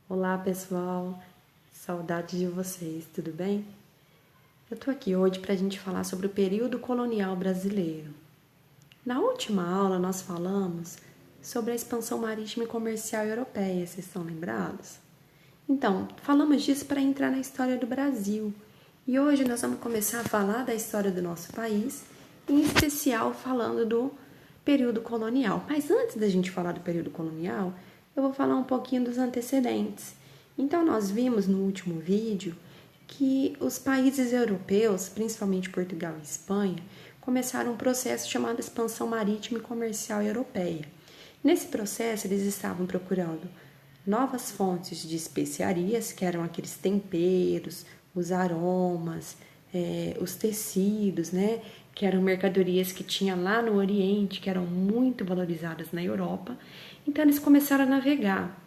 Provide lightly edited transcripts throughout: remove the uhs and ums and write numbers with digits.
Olá pessoal, saudade de vocês, tudo bem? Eu tô aqui hoje para a gente falar sobre o período colonial brasileiro. Na última aula nós falamos sobre a expansão marítima e comercial europeia, vocês estão lembrados? Então, falamos disso para entrar na história do Brasil. E hoje nós vamos começar a falar da história do nosso país, em especial falando do período colonial. Mas antes da gente falar do período colonial, eu vou falar um pouquinho dos antecedentes. Então, nós vimos no último vídeo que os países europeus, principalmente Portugal e Espanha, começaram um processo chamado expansão marítima e comercial europeia. Nesse processo, eles estavam procurando novas fontes de especiarias, que eram aqueles temperos, os aromas, os tecidos, né? Que eram mercadorias que tinha lá no Oriente, que eram muito valorizadas na Europa. Então eles começaram a navegar.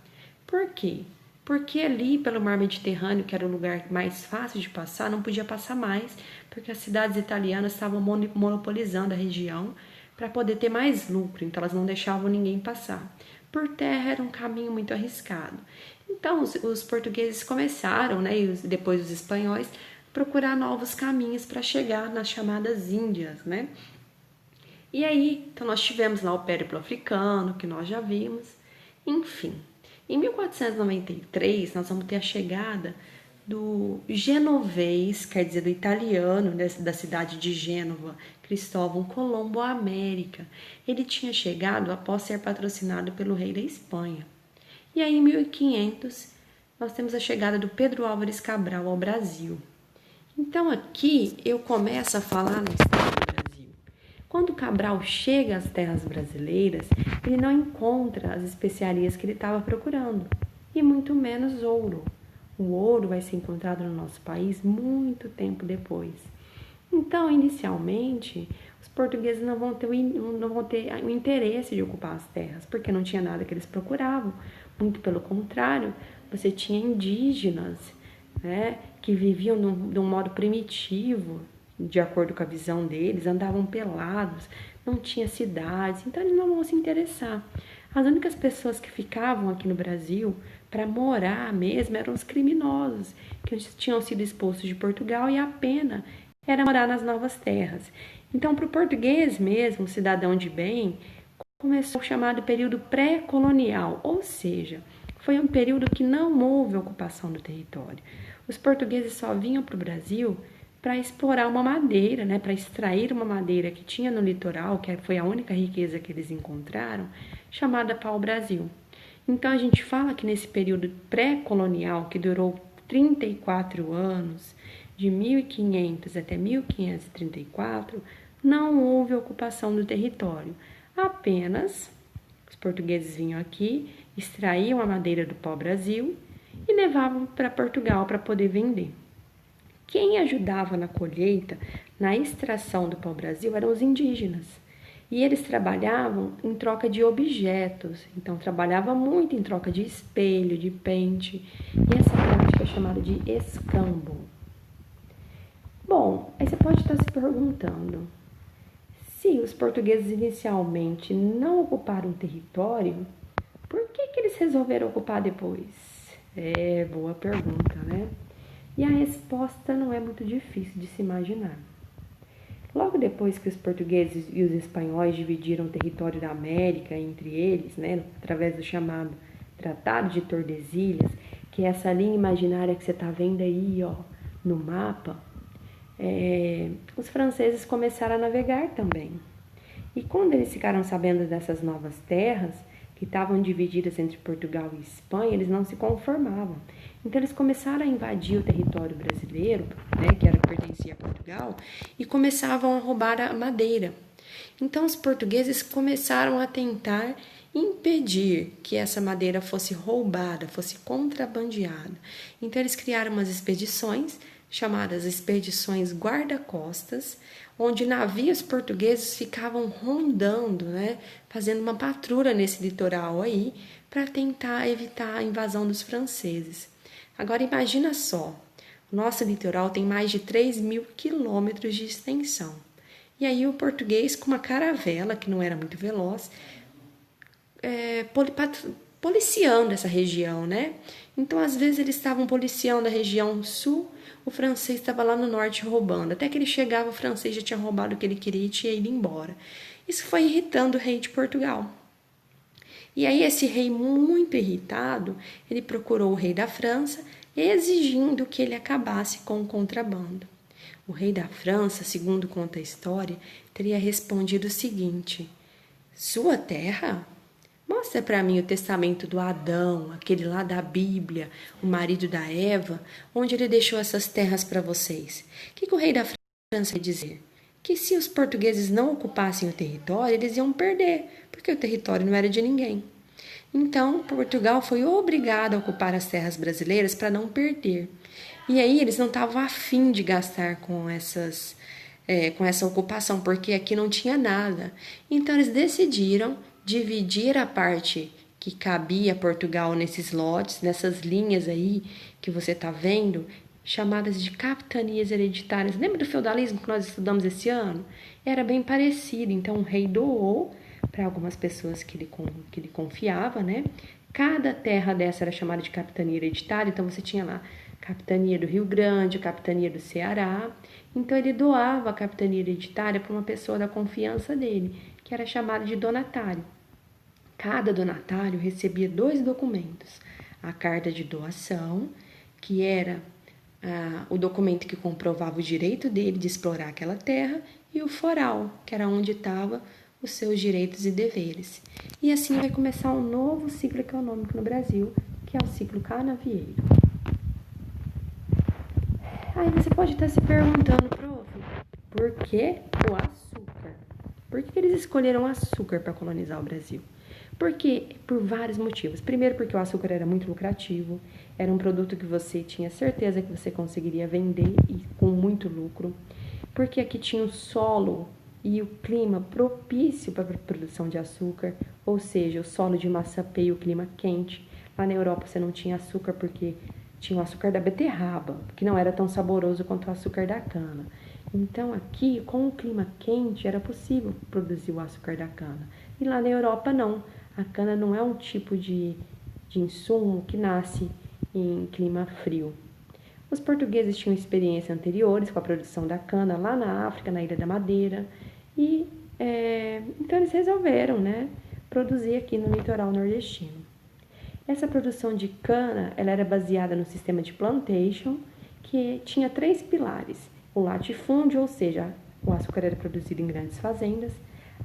Por quê? Porque ali pelo mar Mediterrâneo, que era o lugar mais fácil de passar, não podia passar mais, porque as cidades italianas estavam monopolizando a região para poder ter mais lucro, então elas não deixavam ninguém passar. Por terra era um caminho muito arriscado. Então os portugueses começaram, né, e depois os espanhóis, procurar novos caminhos para chegar nas chamadas Índias, né? E aí, então nós tivemos lá o périplo africano, que nós já vimos, enfim. Em 1493, nós vamos ter a chegada do genovês, quer dizer, do italiano, da cidade de Gênova, Cristóvão Colombo à América. Ele tinha chegado após ser patrocinado pelo rei da Espanha. E aí, em 1500, nós temos a chegada do Pedro Álvares Cabral ao Brasil. Então, aqui eu começo a falar na história do Brasil. Quando Cabral chega às terras brasileiras, ele não encontra as especiarias que ele estava procurando, e muito menos ouro. O ouro vai ser encontrado no nosso país muito tempo depois. Então, inicialmente, os portugueses não vão ter o interesse de ocupar as terras, porque não tinha nada que eles procuravam. Muito pelo contrário, você tinha indígenas, né, que viviam de um modo primitivo, de acordo com a visão deles, andavam pelados, não tinha cidades, então eles não vão se interessar. As únicas pessoas que ficavam aqui no Brasil para morar mesmo eram os criminosos, que tinham sido expulsos de Portugal, e a pena era morar nas novas terras. Então, para o português mesmo, cidadão de bem, começou o chamado período pré-colonial, ou seja, foi um período que não houve ocupação do território. Os portugueses só vinham para o Brasil para explorar uma madeira, né, para extrair uma madeira que tinha no litoral, que foi a única riqueza que eles encontraram, chamada pau-brasil. Então a gente fala que nesse período pré-colonial, que durou 34 anos, de 1500 até 1534, não houve ocupação do território. Apenas os portugueses vinham aqui, extraíam a madeira do pau-brasil e levavam para Portugal para poder vender. Quem ajudava na colheita, na extração do pau-brasil, eram os indígenas. E eles trabalhavam em troca de objetos. Então, trabalhava muito em troca de espelho, de pente. E essa prática é chamada de escambo. Bom, aí você pode estar se perguntando, se os portugueses inicialmente não ocuparam o território, por que eles resolveram ocupar depois? Boa pergunta, né? E a resposta não é muito difícil de se imaginar. Logo depois que os portugueses e os espanhóis dividiram o território da América entre eles, né, através do chamado Tratado de Tordesilhas, que é essa linha imaginária que você está vendo aí, ó, no mapa, os franceses começaram a navegar também. E quando eles ficaram sabendo dessas novas terras, que estavam divididas entre Portugal e Espanha, eles não se conformavam. Então eles começaram a invadir o território brasileiro, né, que pertencia a Portugal, e começavam a roubar a madeira. Então os portugueses começaram a tentar impedir que essa madeira fosse roubada, fosse contrabandeada. Então eles criaram umas expedições chamadas expedições guarda-costas, onde navios portugueses ficavam rondando, né, fazendo uma patrulha nesse litoral aí, para tentar evitar a invasão dos franceses. Agora imagina só, o nosso litoral tem mais de 3.000 quilômetros de extensão. E aí o português, com uma caravela, que não era muito veloz, policiando essa região, né? Então, às vezes, eles estavam policiando a região sul, o francês estava lá no norte roubando. Até que ele chegava, o francês já tinha roubado o que ele queria e tinha ido embora. Isso foi irritando o rei de Portugal. E aí esse rei, muito irritado, ele procurou o rei da França, exigindo que ele acabasse com o contrabando. O rei da França, segundo conta a história, teria respondido o seguinte: sua terra? Mostra para mim o testamento do Adão, aquele lá da Bíblia, o marido da Eva, onde ele deixou essas terras para vocês. O que o rei da França ia dizer? Que se os portugueses não ocupassem o território, eles iam perder, porque o território não era de ninguém. Então, Portugal foi obrigado a ocupar as terras brasileiras para não perder. E aí eles não estavam afim de gastar com essa ocupação, porque aqui não tinha nada. Então eles decidiram dividir a parte que cabia a Portugal nesses lotes, nessas linhas aí que você está vendo, chamadas de capitanias hereditárias. Lembra do feudalismo que nós estudamos esse ano? Era bem parecido. Então o rei doou para algumas pessoas que ele confiava, né? Cada terra dessa era chamada de capitania hereditária. Então você tinha lá capitania do Rio Grande, capitania do Ceará. Então ele doava a capitania hereditária para uma pessoa da confiança dele, que era chamada de donatário. Cada donatário recebia 2 documentos: a carta de doação, que era o documento que comprovava o direito dele de explorar aquela terra, e o foral, que era onde estavam os seus direitos e deveres. E assim vai começar um novo ciclo econômico no Brasil, que é o ciclo canavieiro. Aí você pode estar se perguntando, prof, por que o açúcar? Por que eles escolheram açúcar para colonizar o Brasil? Porque por vários motivos. Primeiro, porque o açúcar era muito lucrativo, era um produto que você tinha certeza que você conseguiria vender e com muito lucro. Porque aqui tinha o solo e o clima propício para a produção de açúcar, ou seja, o solo de Massapê e o clima quente. Lá na Europa você não tinha açúcar porque tinha o açúcar da beterraba, que não era tão saboroso quanto o açúcar da cana. Então aqui, com o clima quente, era possível produzir o açúcar da cana. E lá na Europa não. A cana não é um tipo de insumo que nasce em clima frio. Os portugueses tinham experiências anteriores com a produção da cana lá na África, na Ilha da Madeira, e então eles resolveram, né, produzir aqui no litoral nordestino. Essa produção de cana, ela era baseada no sistema de plantation, que tinha 3 pilares: o latifúndio, ou seja, o açúcar era produzido em grandes fazendas,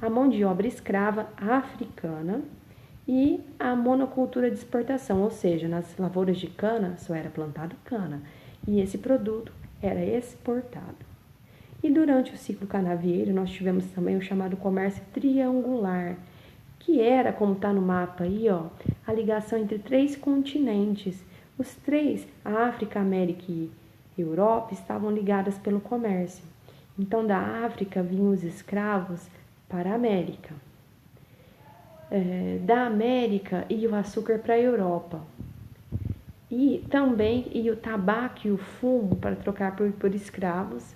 a mão de obra escrava africana e a monocultura de exportação, ou seja, nas lavouras de cana só era plantado cana e esse produto era exportado. E durante o ciclo canavieiro nós tivemos também o chamado comércio triangular, que era, como está no mapa aí, ó, a ligação entre 3 continentes. Os 3, a África, a América e Europa, estavam ligadas pelo comércio. Então, da África vinham os escravos para a América. Da América ia o açúcar para a Europa. E também ia o tabaco e o fumo para trocar por escravos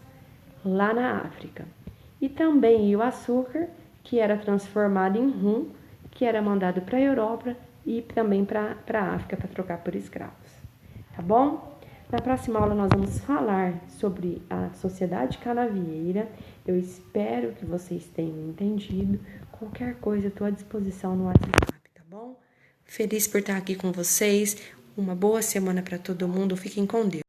lá na África. E também ia o açúcar, que era transformado em rum, que era mandado para a Europa e também para a África para trocar por escravos. Tá bom? Na próxima aula nós vamos falar sobre a sociedade canavieira. Eu espero que vocês tenham entendido. Qualquer coisa, eu estou à disposição no WhatsApp, tá bom? Feliz por estar aqui com vocês. Uma boa semana para todo mundo. Fiquem com Deus.